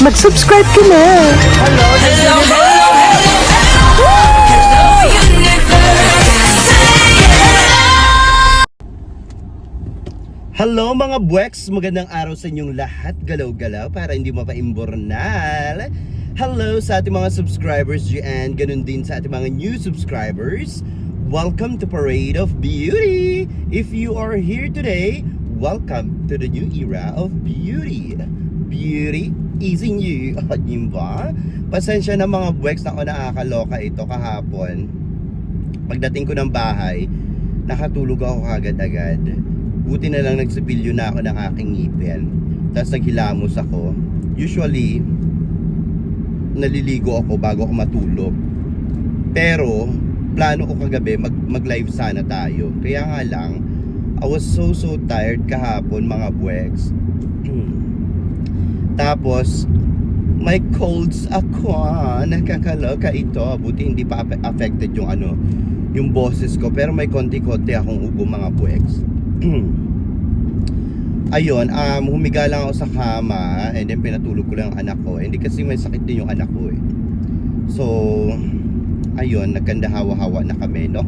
mag-subscribe ka na. Hello, hello, hello, hello, universe. Hello mga buweks! Magandang araw sa inyong lahat. Galaw-galaw para hindi mapaimbornal. Hello sa ating mga subscribers dyan. Ganun din sa ating mga new subscribers. Welcome to Parade of Beauty! If you are here today, welcome to the new era of beauty. Beauty is in you. Yun ba? Pasensya na mga buweks na ako nakakaloka ito kahapon. Pagdating ko ng bahay, nakatulog ako agad-agad. Buti na lang nagsipilyo na ako ng aking ngipin. Tapos naghilamos ako. Usually, naliligo ako bago ako matulog. Pero, plano ko kagabi mag-live sana tayo. Kaya nga lang, I was so tired kahapon mga buweks. Tapos, may colds ako. Nakakaloka ito. Buti hindi pa affected yung boses ko. Pero may konti-konti akong ubo mga buweks. Ayun, humiga lang ako sa kama and then pinatulog ko lang ang anak ko. Hindi kasi may sakit din yung anak ko eh. So, ayun, nagkandahawa-hawa na kami, no?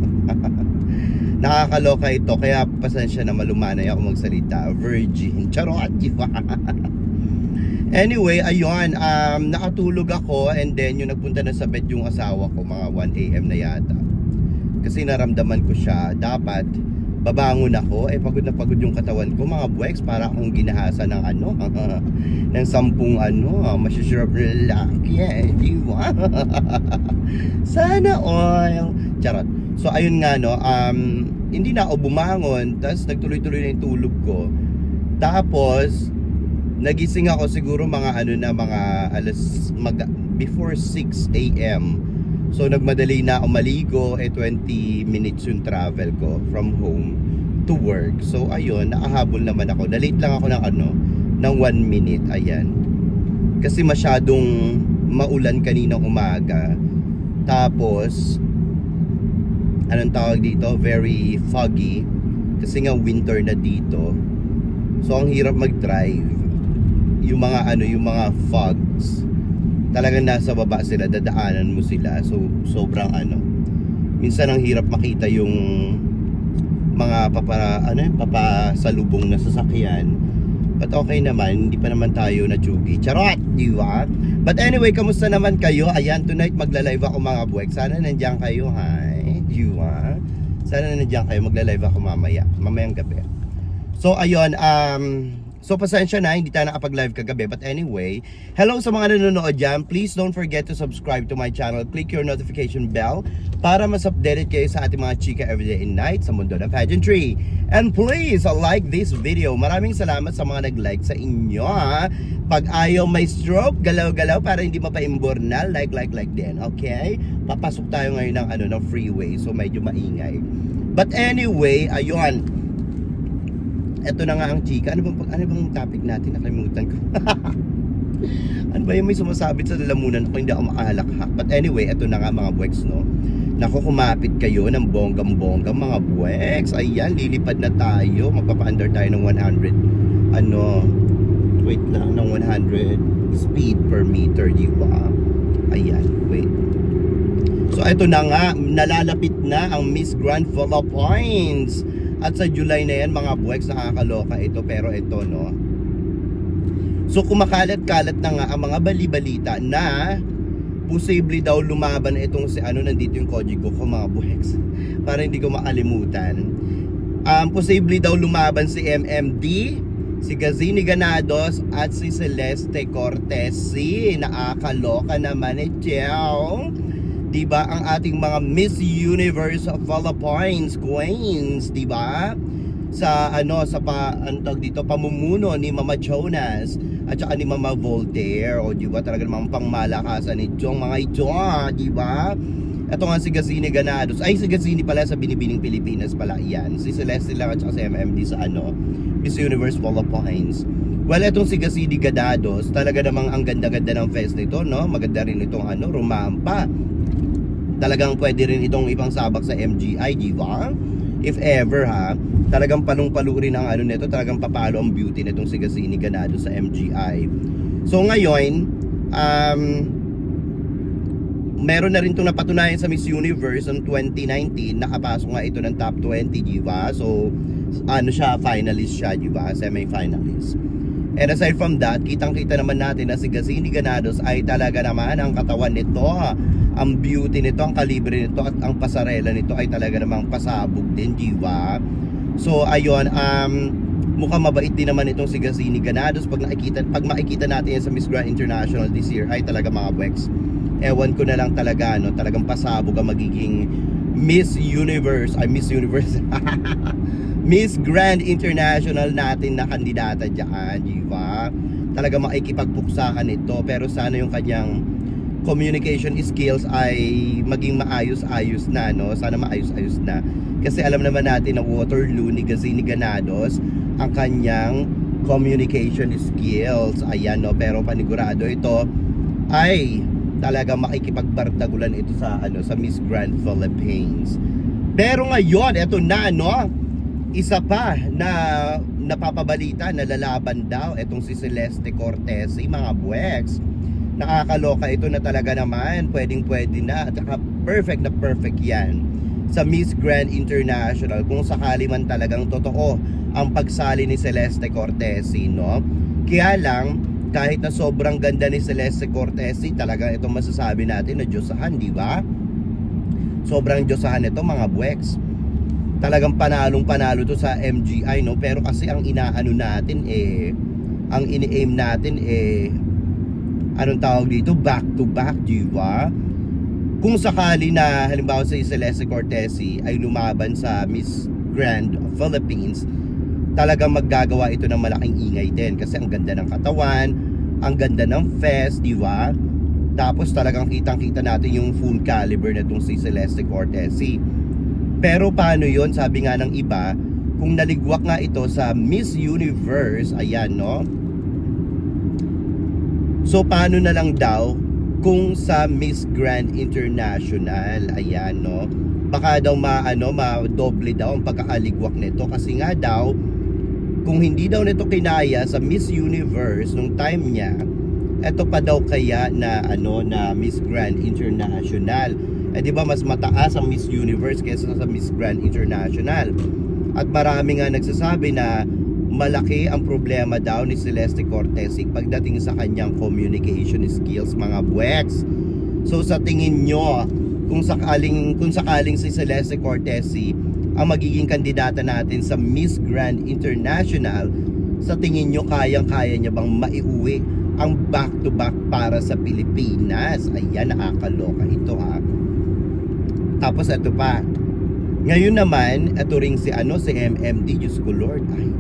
Nakakaloka ito, kaya pasensya na malumanay ako magsalita. Virgin, charot, di ba? Anyway, ayun, nakatulog ako and then yung nagpunta na sa bed yung asawa ko, mga 1 AM na yata. Kasi naramdaman ko siya, dapat babangon ako, pagod na pagod yung katawan ko mga buweks, para akong ginahasa ng ng 10 masyasarap na lalaki di ba? Sana all. Charot. So ayun nga no, hindi na ako bumangon, tapos nagtuloy-tuloy na yung tulog ko. Tapos nagising ako siguro mga before 6 AM. So nagmadali na ako maligo, 20 minutes yung travel ko from home to work. So ayun, nakahabol naman ako. Na-late lang ako ng 1 minute, ayan. Kasi masyadong maulan kaninang umaga. Tapos anong tawag dito? Very foggy. Kasi nga winter na dito. So ang hirap mag-drive. Yung mga fogs, talagang nasa baba sila, dadaanan mo sila. So sobrang minsan ang hirap makita yung mga papasalubong na sasakyan. But okay naman, hindi pa naman tayo na-tsugi. Charot, di ba? But anyway, kamusta naman kayo? Ayan, tonight magla-live ako mga buwek. Sana nandiyan kayo, hi, di ba? Sana nandiyan kayo, magla-live ako mamayang gabi. So ayun, so pasensya na, hindi tayo nakapag-live kagabi. But anyway, hello sa mga nanonood dyan. Please don't forget to subscribe to my channel. Click your notification bell para mas updated kayo sa ating mga chika everyday and night sa mundo ng pageantry. And please like this video. Maraming salamat sa mga nag-like sa inyo ha. Pag ayaw may stroke, galaw-galaw para hindi mapaimbornal, like din. Okay? Papasok tayo ngayon ng freeway. So medyo maingay. But anyway, ayun. Ito na nga ang chika. Ano bang topic natin? Nakalimutan ko. Ano ba yung may sumasabit sa lalamunan ko? Hindi ako makahalakhak. But anyway, ito na nga mga buweks, no? Naku, kumapit kayo ng bonggang-bonggang mga buweks. Ayan, lilipad na tayo. Magpapa-under tayo ng 100. Wait lang, ng 100 speed per meter, di ba? Ayan, wait. So ito na nga, nalalapit na ang Miss Grand Philippines. At sa July na yan mga buweks, nakakaloka ito. Pero ito no, so kumakalat-kalat na nga ang mga bali-balita na posible daw lumaban itong nandito yung kodigo ko mga buweks, para hindi ko makalimutan. Posible daw lumaban si MMD, si Gazini Ganados at si Celeste Cortesi. Nakakaloka naman ito. Diba ang ating mga Miss Universe of Philippines Queens, diba? Sa pamumuno ni Mama Jonas at saka ni Mama Voltaire, o diba talaga namang pangmalakasan itong mga ito, diba? Ito nga si Gazini Ganados, si Gazini pala sa Binibining Pilipinas pala yan. Si Celeste lang at saka si MMD sa Miss Universe Philippines. Well, etong si Gazini Ganados, talaga namang ang ganda-ganda ng fest nito, no? Maganda rin itong rumampa. Talagang pwede rin itong ibang sabak sa MGI, di ba? If ever ha, talagang palong-palo rin ang nito, talagang papalo ang beauty nitong si Gazini Ganados sa MGI. So ngayon, Meron na rin itong napatunayan sa Miss Universe noong 2019. Nakapasok nga ito ng top 20, diba? So, ano siya, finalist siya, diba? Semi-finalist. And aside from that, kitang-kita naman natin na si Gazini Granados ay talaga naman ang katawan nito, ang beauty nito, ang kalibre nito, at ang pasarela nito ay talaga namang pasabog din, diba? So, ayun, mukhang mabait din naman itong si Gazini Granados. Pag makikita natin yan sa Miss Grand International this year, ay talaga mga Bwex, ewan ko na lang talaga, no, talagang pasabog ang magiging Miss Universe Miss Grand International natin na kandidata dyan, diba? Talagang makikipagpuksahan ito, pero sana yung kanyang communication skills ay maging maayos-ayos na, no? Sana maayos-ayos na, kasi alam naman natin na Waterloo ni Gazini Granados ang kanyang communication skills, ayan, no? Pero panigurado ito ay talaga makikipagbardagulan ito sa sa Miss Grand Philippines. Pero ngayon, eto na, no, isa pa na napapabalita na lalaban daw etong si Celeste Cortez, mga Bwex. Nakakaloka ito na talaga naman, pwede na, at perfect na perfect yan sa Miss Grand International kung sakali man talagang totoo ang pagsali ni Celeste Cortez, no? Kaya lang, kahit na sobrang ganda ni Celeste Cortez, talaga itong masasabi natin na Diyosahan, di ba? Sobrang Diyosahan ito, mga Bwex. Talagang panalong-panalo to sa MGI, no? Pero kasi ang inaano natin ang ini-aim natin anong tawag dito? Back to back, di ba? Kung sakali na halimbawa si Celeste Cortez ay lumaban sa Miss Grand Philippines, talagang maggagawa ito ng malaking ingay din kasi ang ganda ng katawan, ang ganda ng fest, di ba? Tapos talagang kitang-kita natin yung full caliber na itong si Celeste Cortez. Pero paano yon? Sabi nga ng iba, kung naligwak nga ito sa Miss Universe, ayan, no? So paano na lang daw kung sa Miss Grand International, ayan, no? Baka daw ma-doble daw ang pagkakaligwak nito kasi nga daw, kung hindi daw nito kinaya sa Miss Universe nung time niya, eto pa daw kaya na na Miss Grand International. Di ba mas mataas ang Miss Universe kaysa sa Miss Grand International. At marami nga nagsasabi na malaki ang problema daw ni Celeste Cortez pagdating sa kanyang communication skills, mga Bwex. So sa tingin nyo, kung sakaling si Celeste Cortez ang magiging kandidata natin sa Miss Grand International, sa tingin nyo kayang-kaya niya bang maiuwi ang back-to-back para sa Pilipinas? Ayan, nakakaloka ito, ha. Tapos ito pa, ngayon naman, ito ring si MMD, Diyos ko Lord, ay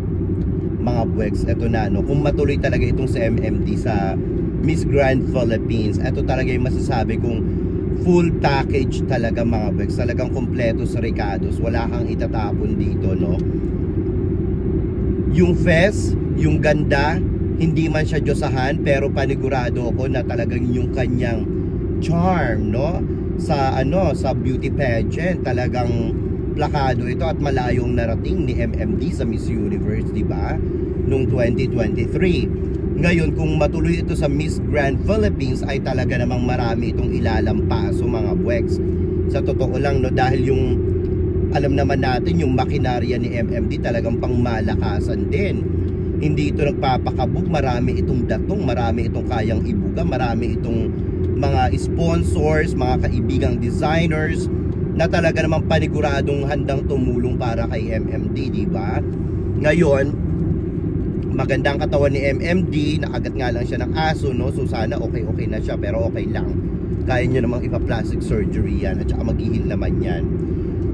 mga Bwex, ito na, no, kung matuloy talaga itong si MMD sa Miss Grand Philippines, ito talaga yung masasabi kong full package talaga, mga Bwex. Talagang kompleto sa Ricados, wala kang itatapon dito, no? Yung fest, yung ganda, hindi man siya Diyosahan, pero panigurado ako na talagang yung kanyang charm, no, sa sa beauty pageant, talagang plakado ito at malayong narating ni MMD sa Miss Universe, di ba? Noong 2023. Ngayon, kung matuloy ito sa Miss Grand Philippines, ay talaga namang marami itong ilalampaso, mga Bwex. Sa totoo lang, no, dahil yung alam naman natin yung makinarya ni MMD talagang pangmalakasan din. Hindi ito nagpapakabog, marami itong datong, marami itong kayang ibuga, marami itong mga sponsors, mga kaibigang designers na talaga namang paniguradong handang tumulong para kay MMD, di ba? Ngayon, magandang katawan ni MMD, nakagat nga lang siya ng aso, no? So sana okay na siya, pero okay lang. Kaya nyo namang ipa-plastic surgery yan, at saka mag-heal naman yan.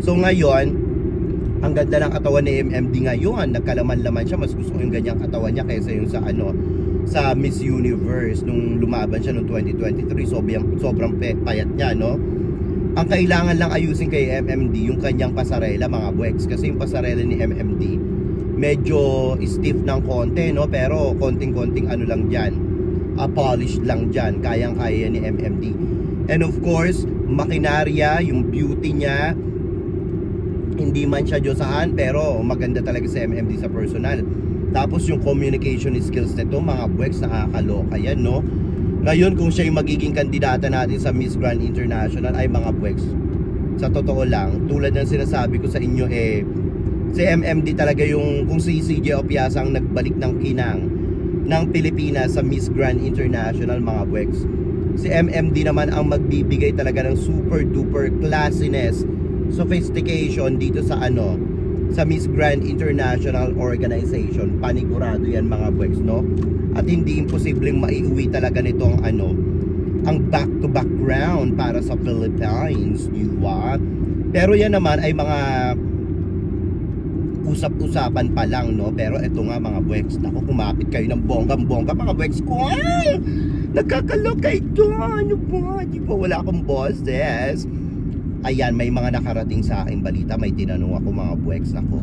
So ngayon, ang ganda ng katawan ni MMD ngayon, nagkalaman-laman siya. Mas gusto ko yung ganyang katawan niya kaysa yung sa Miss Universe nung lumaban siya noong 2023. Sobrang payat niya, no? Ang kailangan lang ayusin kay MMD yung kanyang pasarela, mga Bwex, kasi yung pasarela ni MMD medyo stiff ng konti, no? Pero konting-konting lang dyan, polished lang dyan, kayang-kaya ni MMD. And of course, makinarya, yung beauty niya, hindi man siya Diyosahan, pero maganda talaga si MMD sa personal. Tapos yung communication skills nito, mga Bwex, nakakaloka yan, no? Ngayon, kung siya yung magiging kandidata natin sa Miss Grand International, ay mga pweks, sa totoo lang, tulad ng sinasabi ko sa inyo, si MMD talaga yung, kung si CJ Opiasa ang nagbalik ng kinang ng Pilipinas sa Miss Grand International, mga pweks, si MMD naman ang magbibigay talaga ng super duper classiness, sophistication dito sa sa Miss Grand International Organization. Panigurado yan, mga pweks, no? At hindi imposibleng maiuwi talaga nitong ang back-to-back round para sa Philippines, di ba? Pero yan naman ay mga usap-usapan pa lang, no? Pero eto nga, mga pweks, naku, kumapit kayo ng bonggang-bongga, mga pweks ko. Ay! Nagkakaloka ito, ano ba? Di ba wala akong bosses? Ayan, may mga nakarating sa aking balita. May tinanong ako, mga pweks, nako.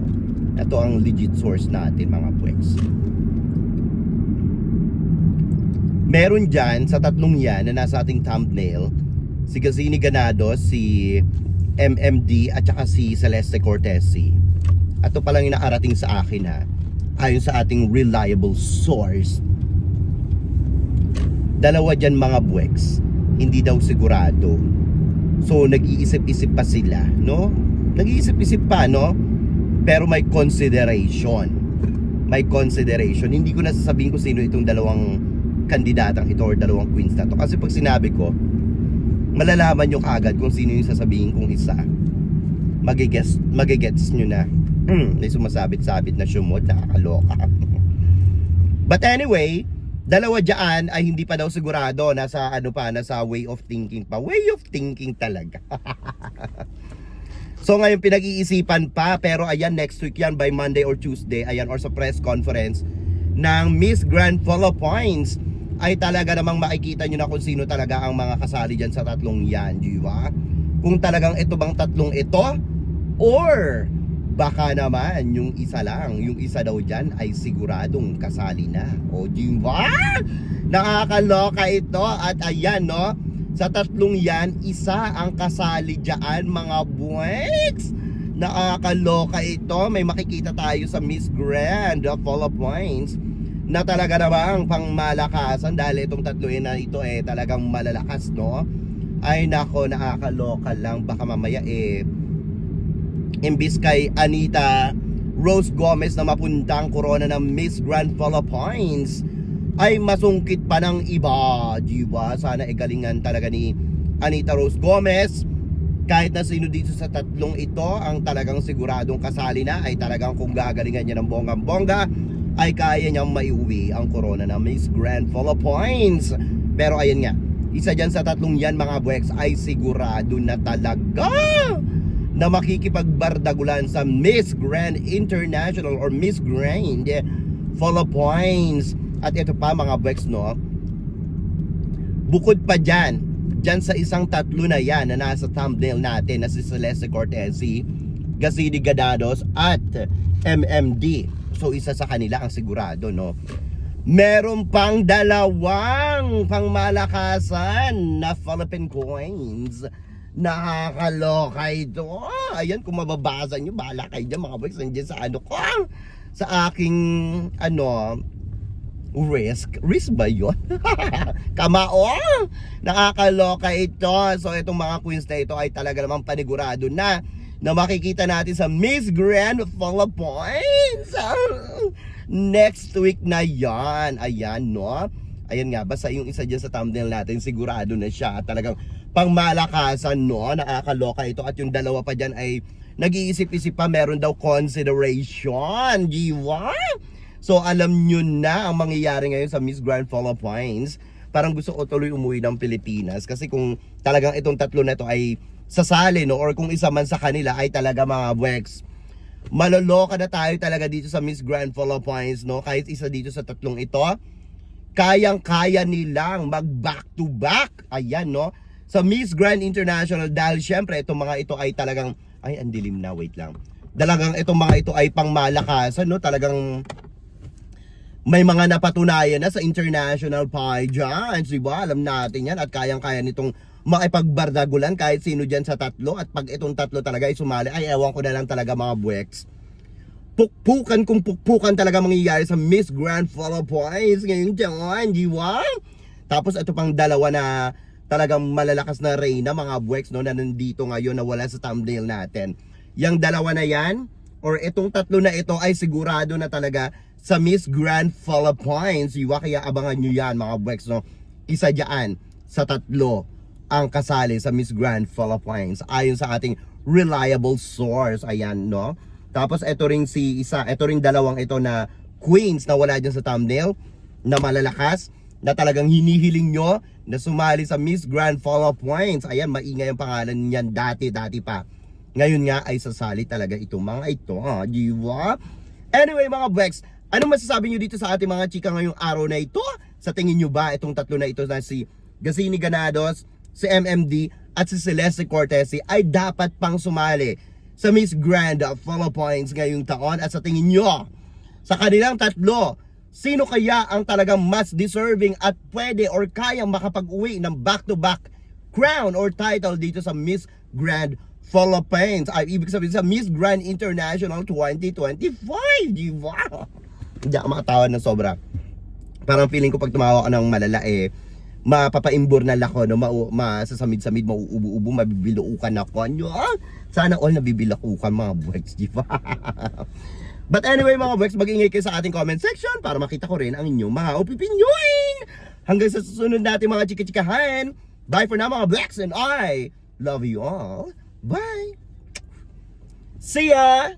Ito ang legit source natin, mga pweks. Meron dyan, sa tatlong yan na nasa ating thumbnail, si Gazini Ganado, si MMD, at saka si Celeste Cortesi. At ito palang yung nakarating sa akin, ha, ayon sa ating reliable source. Dalawa dyan, mga pweks, hindi daw sigurado. So, nag-iisip-isip pa sila, no? Nag-iisip-isip pa, no? Pero may consideration. May consideration. Hindi ko nasasabihin kung sino itong dalawang kandidatang ito or dalawang queens na to. Kasi pag sinabi ko, malalaman nyo kaagad kung sino yung sasabihin kong isa. Magigets nyo na. May sumasabit-sabit na sumot, nakakaloka. But anyway, dalawa dyan ay hindi pa daw sigurado. Nasa nasa way of thinking pa. Way of thinking talaga. So ngayon pinag-iisipan pa. Pero ayan, next week yan, by Monday or Tuesday, ayan, or sa press conference ng Miss Grand Philippines, ay talaga namang makikita nyo na kung sino talaga ang mga kasali dyan sa tatlong yan, di ba? Kung talagang ito bang tatlong ito, or baka naman yung isa lang, yung isa daw dyan ay siguradong kasali na. O di ba? Nakakaloka ito. At ayan, no, sa tatlong yan, isa ang kasali dyan, mga buweks. Nakakaloka ito. May makikita tayo sa Miss Grand Philippines na talaga namang pangmalakasan, dahil itong tatlo na ito talagang malalakas, no? Ay nako, nakakaloka lang. Baka mamaya imbis kay Anita Rose Gomez na mapuntang corona ng Miss Grand Philippines, ay masungkit pa ng iba, diba? Sana galingan talaga ni Anita Rose Gomez. Kahit na sino dito sa tatlong ito ang talagang siguradong kasali na, ay talagang kung gagalingan niya ng bonggang-bongga, ay kaya niyang maiuwi ang corona ng Miss Grand Philippines. Pero ayan nga, isa dyan sa tatlong yan, mga buweks, ay sigurado na talaga na makikipagbardagulan sa Miss Grand International or Miss Grand Philippines. At ito pa, mga buweks, no, bukod pa dyan sa isang tatlo na yan na nasa thumbnail natin na si Celeste Cortesi, Gazini Ganados at MMD. So isa sa kanila ang sigurado, no? Meron pang dalawang pangmalakasan na Philippine coins. Nakakaloka ito. Ayan, kung mababasa nyo, bahala kayo dyan, mga boys. Nandiyan sa ko, sa aking risk ba yun? Kamao. Nakakaloka ito. So itong mga queens na ito ay talaga namang panigurado na makikita natin sa Miss Grand Philippines next week na yan. Ayan, no? Ayan nga, basta yung isa dyan sa thumbnail natin, sigurado na siya. Talagang pangmalakasan, no? Nakakaloka ito. At yung dalawa pa dyan ay nag-iisip-isip pa, meron daw consideration. Diwa? So alam nyo na ang mangyayari ngayon sa Miss Grand Philippines. Parang gusto ko tuloy umuwi ng Pilipinas. Kasi kung talagang itong tatlo na ito ay sasali, no, or kung isa man sa kanila ay talaga, mga buweks, maloloka na tayo talaga dito sa Miss Grand Philippines, no? Kahit isa dito sa tatlong ito, kayang-kaya nilang mag back to back, ayan, no, sa Miss Grand International. Dahil syempre itong mga ito ay talagang, ay ang dilim na, wait lang, talagang itong mga ito ay pangmalakasan, no? Talagang may mga napatunayan na sa international pageants, diba? Alam natin yan, at kayang-kaya nitong makipagbardagulan kahit sino dyan sa tatlo. At pag itong tatlo talaga ay sumali, ay ewan ko na lang talaga, mga buweks. Pukpukan talaga mangyayari sa Miss Grand Philippines ngayon dyan, di ba? Tapos ito pang dalawa na talagang malalakas na reyna, mga buweks, no, na nandito ngayon na wala sa thumbnail natin. Yang dalawa na yan, or itong tatlo na ito ay sigurado na talaga sa Miss Grand Philippines. Kaya abangan nyo yan, mga buweks, no. Isa dyan sa tatlo ang kasali sa Miss Grand Philippines ayon sa ating reliable source. Ayan, no. Tapos ito ring dalawang ito na queens na wala dyan sa thumbnail, na malalakas, na talagang hinihiling nyo na sumali sa Miss Grand Philippines. Ayan, maingay ang pangalan niyan dati pa. Ngayon nga ay sasali talaga itong mga ito, di ba? Anyway, mga Bex, anong masasabi nyo dito sa ating mga chika ngayong araw na ito? Sa tingin nyo ba itong tatlo na ito na si Gazini Ganados, si MMD at si Celeste Cortesi ay dapat pang sumali sa Miss Grand Philippines ngayong taon? At sa tingin nyo, sa kanilang tatlo, sino kaya ang talagang mas deserving at pwede or kayang makapag-uwi ng back-to-back crown or title dito sa Miss Grand Philippines? Ay, ibig sabihin sa Miss Grand International 2025, di ba? Hindi ako makatawa ng sobra. Parang feeling ko pag tumawa ko ng malala mapapaimbor na ako, no? Masasamid-samid, mauubo-ubo, mabibilaukan ako. Sana all nabibilaukan, mga buweks, di ba? But anyway, mga buweks, mag-ingay kayo sa ating comment section para makita ko rin ang inyong mga opinyoin. Hanggang sa susunod natin mga chika-chikahan. Bye for now, mga buweks, and I love you all. Bye! See ya!